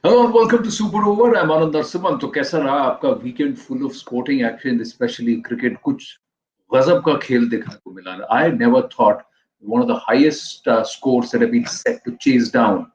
Hello and welcome to Super Over. I'm Anand Narasimhan. तो कैसा रहा आपका weekend full of sporting action, especially cricket? कुछ गजब का खेल देखने को मिला. I never thought one of the highest scores that have been set to chase down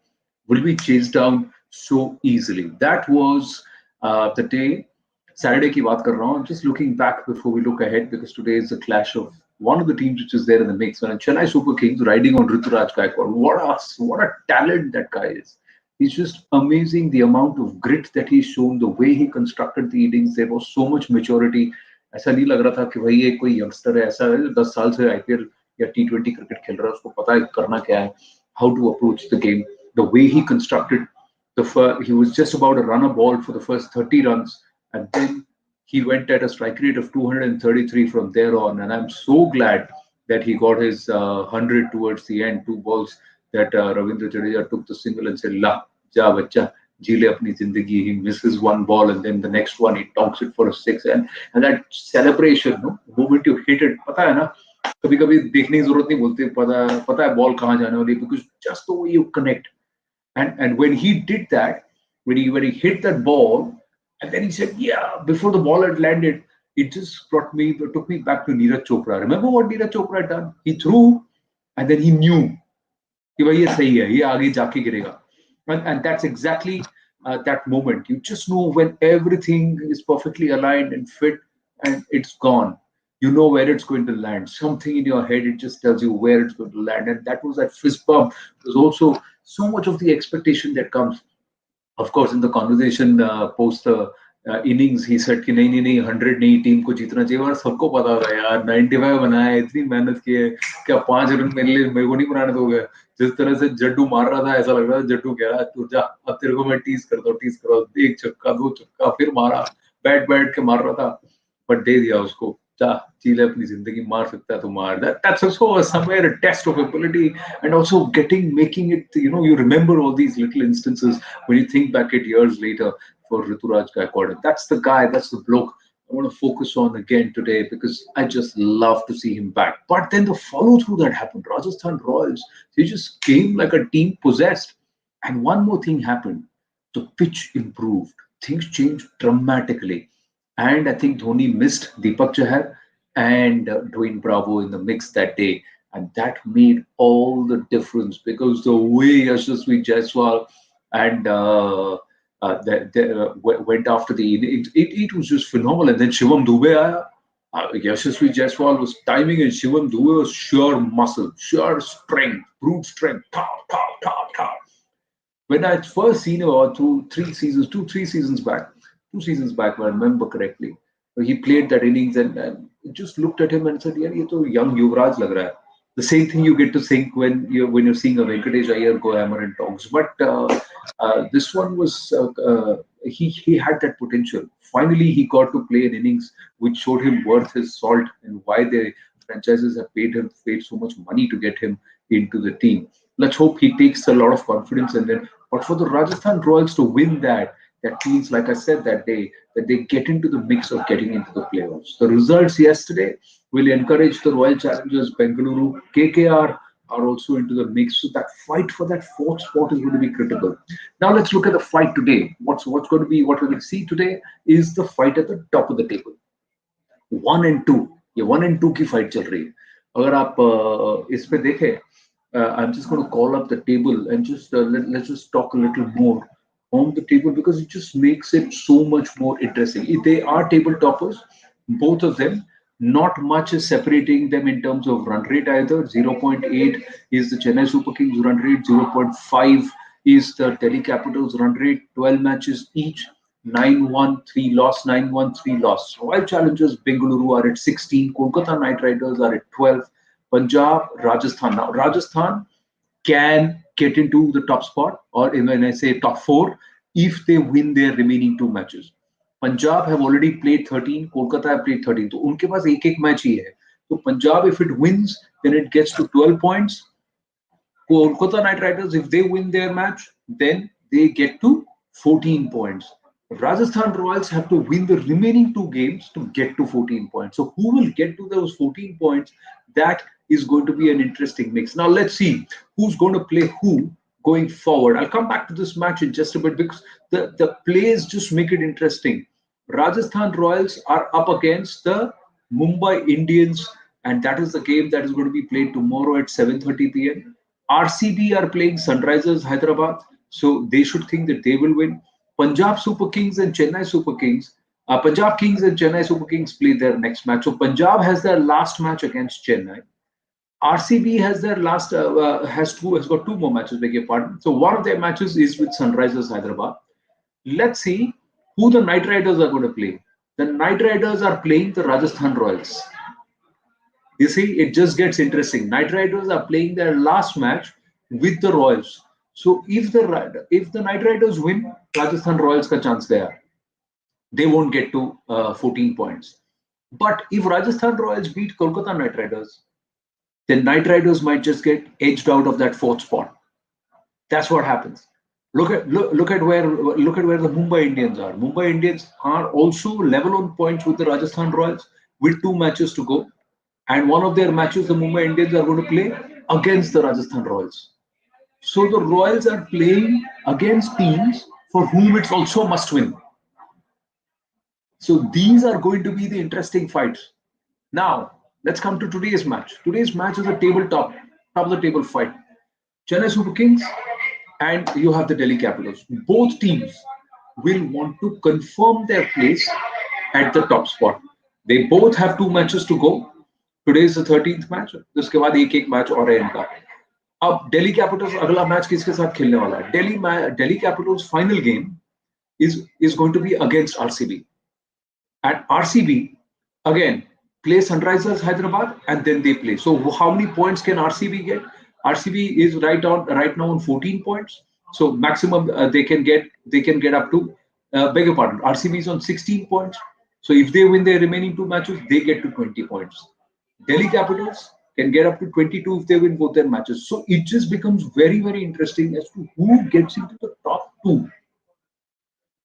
will be chased down so easily. That was the day. Saturday की बात कर रहा हूँ. Just looking back before we look ahead, because today is the clash of one of the teams which is there in the mix. And Chennai Super Kings riding on Rituraj Gaikwad. What a talent that guy is. It's just amazing the amount of grit that he's shown, the way he constructed the innings. There was so much maturity. ऐसा नहीं लग रहा था कि भाई ये कोई youngster है. ऐसा है 10 साल से आईपीएल या टी20 क्रिकेट खेल रहा है, उसको पता है करना क्या है, how to approach the game. The way he constructed he was just about to run a ball for the first 30 runs, and then he went at a strike rate of 233 from there on. And I'm so glad that he got his 100 towards the end, two balls that Ravindra Jadeja took the single and said, La, ja bacha, jile apni zindagi. He misses one ball and then the next one he tonks it for a six. And that celebration, no, the moment you hit it, pata hai na, कभी कभी देखने की जरूरत नहीं, बोलते पता है ball कहाँ जाने वाली, because just the way you connect. And when he did that, when he hit that ball, and then he said, "Yeah," before the ball had landed, it just took me back to Neeraj Chopra. Remember what Neeraj Chopra had done? He threw, and then he knew कि भाई ये सही है, ये आगे जाके गिरेगा. And that's exactly that moment. You just know when everything is perfectly aligned and fit, and it's gone. You know where it's going to land. Something in your head, it just tells you where it's going to land. And that was that fist bump. There's also so much of the expectation that comes. Of course, in the conversation post the innings, he said कि नहीं 100 नहीं, team को जीतना चाहिए. और सबको पता था यार, 95 बनाया है, इतनी मेहनत की है, क्या 5 रन मेरे को नहीं बनाने दोगे? जिस तरह से जड्डू मार रहा था, ऐसा लग रहा था जड्डू कह रहा है तू जा, अब तेरे को मैं टीज करता हूँ, एक छक्का दो छक्का, फिर मारा, बैट बैठ के मार रहा था, बट दे दिया उसको. जा, जी ले अपनी जिंदगी, मार सकता है तो मार. That's also somewhere a test of ability, and also making it, you remember all these little instances when you think back at years later for Rituraj Gaikwad. That's the guy, that's the bloke I want to focus on again today, because I just love to see him back. But then the follow through that happened. Rajasthan Royals, they just came like a team possessed. And one more thing happened. The pitch improved. Things changed dramatically. And I think Dhoni missed Deepak Chahar and Dwayne Bravo in the mix that day. And that made all the difference, because the way Yashasvi Jaiswal and went after it was just phenomenal. And then Shivam Dubey aaya. Yashasvi Jaiswal was timing, and Shivam Dubey was sheer muscle, sheer strength, brute strength, top. When I first seen him through 3 seasons, 3 seasons back, 2 seasons back, if I remember correctly, he played that innings, and just looked at him and said, "Yeah, ये तो young Yuvraj लग रहा है." The same thing you get to think when you're seeing a Venkatesh Iyer go hammer and tongs. But this one was he had that potential. Finally, he got to play an innings which showed him worth his salt, and why the franchises have paid so much money to get him into the team. Let's hope he takes a lot of confidence, and then. But for the Rajasthan Royals to win that means, like I said that day, that they get into the mix of getting into the playoffs. The results yesterday will encourage the Royal Challengers Bengaluru. KKR are also into the mix. So that fight for that fourth spot is going to be critical. Now let's look at the fight today. What's going to be, what we're going to see today is the fight at the top of the table. 1 and 2, ये 1 and 2 की fight चल रही है. अगर आप इस पे देखें, I'm just going to call up the table and just let's just talk a little more on the table, because it just makes it so much more interesting. They are table toppers, both of them. Not much is separating them in terms of run rate either. 0.8 is the Chennai Super Kings run rate, 0.5 is the Delhi Capitals run rate, 12 matches each. 9-1, 3 loss, 9-1, 3 loss. Royal Challengers Bengaluru are at 16, Kolkata Knight Riders are at 12, Punjab, Rajasthan. Now, Rajasthan can get into the top spot, or when I say top four, if they win their remaining 2 matches. Punjab have already played 13, Kolkata have played 13. So उनके पास एक match ही है. So Punjab, if it wins, then it gets to 12 points. Kolkata Knight Riders, if they win their match, then they get to 14 points. Rajasthan Royals have to win the remaining 2 games to get to 14 points. So who will get to those 14 points? That is going to be an interesting mix. Now let's see who's going to play who going forward. I'll come back to this match in just a bit because the plays just make it interesting. Rajasthan Royals are up against the Mumbai Indians, and that is the game that is going to be played tomorrow at 7:30 p.m. RCB are playing Sunrisers Hyderabad, so they should think that they will win. Punjab Super Kings and Chennai Super Kings. Punjab Kings and Chennai Super Kings play their next match. So Punjab has their last match against Chennai. RCB has their last has got two more matches. Beg your pardon. So one of their matches is with Sunrisers Hyderabad. Let's see who the Knight Riders are going to play. The Knight Riders are playing the Rajasthan Royals. You see, it just gets interesting. Knight Riders are playing their last match with the Royals. So if the Knight Riders win, Rajasthan Royals ka chance there. They won't get to 14 points. But if Rajasthan Royals beat Kolkata Knight Riders, then Knight Riders might just get edged out of that fourth spot. That's what happens. Look at where the Mumbai Indians are. Mumbai Indians are also level on points with the Rajasthan Royals with two matches to go. And one of their matches, the Mumbai Indians are going to play against the Rajasthan Royals. So the Royals are playing against teams for whom it's also must win. So these are going to be the interesting fights. Now, let's come to today's match. Today's match is a top of the table fight. Chennai Super Kings and you have the Delhi Capitals. Both teams will want to confirm their place at the top spot. They both have two matches to go. Today is the 13th match. उसके बाद एक match और है इनका. अब Delhi Capitals अगला match किसके साथ खेलने वाला है? Delhi Capitals final game is going to be against RCB. At RCB, again, play Sunrisers Hyderabad and then they play. So how many points can RCB get? RCB is right now on 14 points. So maximum they can get up to beg your pardon. RCB is on 16 points. So if they win their remaining two matches, they get to 20 points. Delhi Capitals can get up to 22 if they win both their matches. So it just becomes very, very interesting as to who gets into the top two.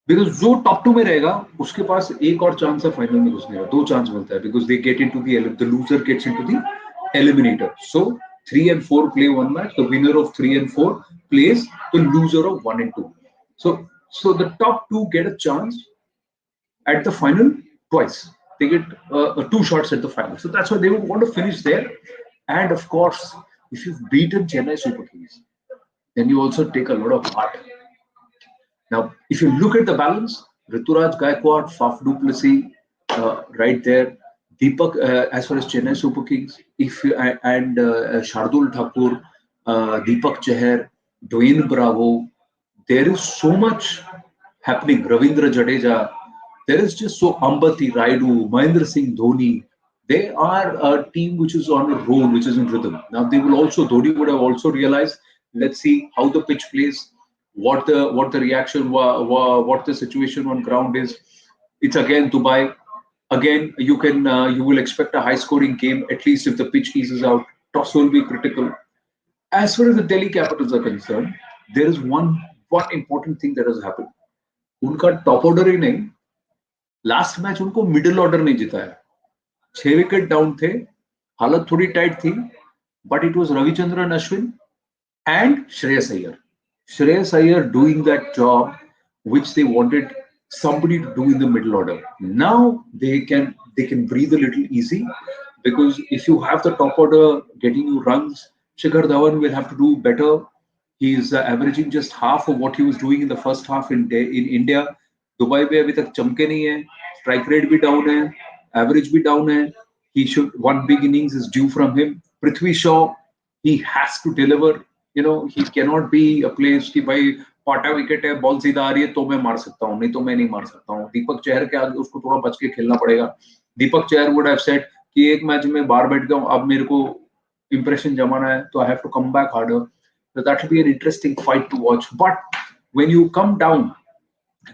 Because जो top to में रहेगा उसके पास एक और chance है final में घुसने का. दो चांस मिलता है because they get into the loser gets into the eliminator. So 3 and 4 play one match. The winner of 3 and 4 plays the loser of 1 and 2. So the top two get a chance at the final twice. They get two shots at the final. So that's why they would want to finish there. And of course, if you've beaten Chennai Super Kings, then you also take a lot of heart. Now, if you look at the balance, Rituraj Gaikwad, Faf du Plessis, right there, Deepak, as far as Chennai Super Kings, and Shardul Thakur, Deepak Chahar, Dwayne Bravo, there is so much happening. Ravindra Jadeja, there is just so Ambati Raidu, Mahendra Singh Dhoni. They are a team which is on a roll, which is in rhythm. Now they will also, Dhoni would have also realized. Let's see how the pitch plays. What the reaction, what the situation on ground is. It's again Dubai. Again, you will expect a high scoring game, at least if the pitch eases out. Toss will be critical. As far as the Delhi Capitals are concerned, there is one important thing that has happened. उनका top order ही नहीं, last match उनको middle order नहीं जिताया. 6 wicket down थे, हालत थोड़ी tight थी, but it was Ravichandran Ashwin and Shreyas Iyer. Shreyas Iyer doing that job which they wanted somebody to do in the middle order. Now they can breathe a little easy because if you have the top order getting you runs, Shikhar Dhawan will have to do better. He is averaging just half of what he was doing in the first half in India. Dubai में अभी तक चमके नहीं है, strike rate भी down है, average भी down है. One big innings is due from him. Prithvi Shaw, he has to deliver. He cannot be a place कि भाई पाटा विकेट है, बॉल सीधा आ रही है तो मैं मार सकता हूँ, नहीं तो मैं नहीं मार सकता हूँ. दीपक चहर के आगे उसको थोड़ा बच के खेलना पड़ेगा. Deepak Chahar would have said कि एक मैच में बाहर बैठ गया हूँ, अब मेरे को इंप्रेशन जमाना है, तो I have to come back harder. So that will be an interesting fight to watch. But when you come down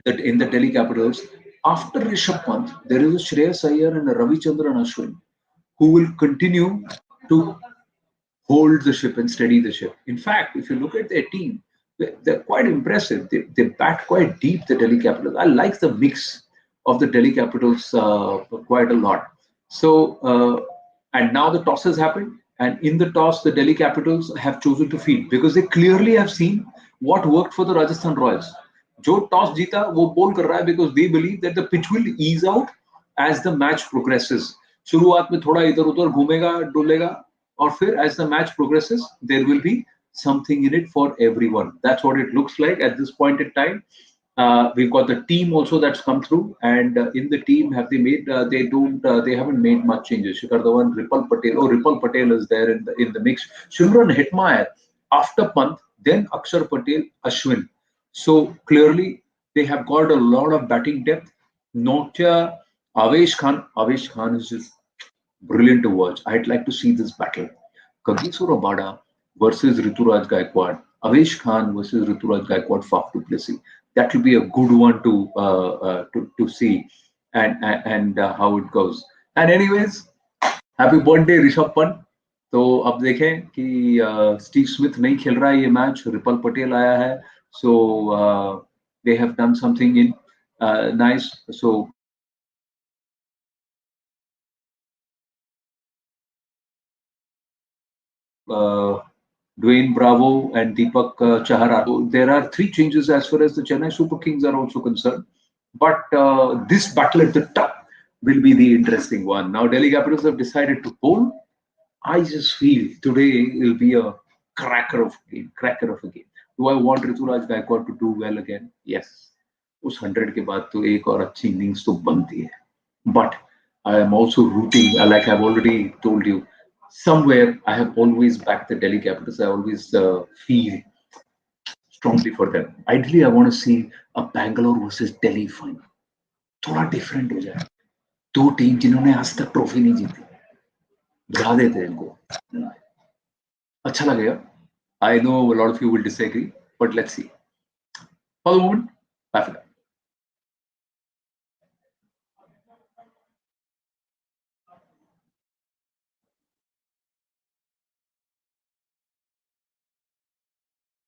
in the Delhi Capitals, after Rishabh Pant, there is a Shreyas Iyer and a Ravichandran Ashwin who will continue to hold the ship and steady the ship. In fact, if you look at their team, they're quite impressive. They bat quite deep, the Delhi Capitals. I like the mix of the Delhi Capitals quite a lot. So, and now the toss has happened. And in the toss, the Delhi Capitals have chosen to field because they clearly have seen What worked for the Rajasthan Royals? जो toss जीता वो बोल कर रहा है because they believe that the pitch will ease out as the match progresses. शुरुआत में थोड़ा इधर उधर घूमेगा डुलेगा और फिर as the match progresses there will be something in it for everyone. That's what it looks like at this point in time. We've got the team also that's come through, and in the team, have they made? They haven't made much changes. Shikhar Dhawan, Ripal Patel. Oh, Ripal Patel is there in the mix. Shimron Hetmeyer after Pant, then Akshar Patel, Ashwin. So clearly, they have got a lot of batting depth. Nokia, Avesh Khan. Avesh Khan is just brilliant to watch. I'd like to see this battle. Kagiso Rabada versus Rituraj Gaikwad. Avesh Khan versus Rituraj Gaikwad, Faf du Plessis. That will be a good one to see and how it goes. And anyways, happy birthday Rishabh Pant. तो अब देखें कि Steve Smith नहीं खेल रहा है ये match, ripple Patel आया है. So they have done something in nice. So Dwayne Bravo and Deepak Chahara. So there are three changes as far as the Chennai Super Kings are also concerned. But this battle at the top will be the interesting one. Now, Delhi Capitals have decided to bowl. I just feel today will be a cracker of a game. Do I want Rituraj Gaikwad to do well again? Yes. उस 100 के बाद तो एक और अच्छी innings तो बनती है. But I am also rooting, like I've already told you, somewhere I have always backed the Delhi Capitals. I always feel strongly for them. Ideally, I want to see a Bangalore versus Delhi final. थोड़ा different हो जाए. दो team जिन्होंने आज तक trophy नहीं जीती, बुला देते हैं इनको. अच्छा लगेगा. I know a lot of you will disagree, but let's see. For the moment, bye for now.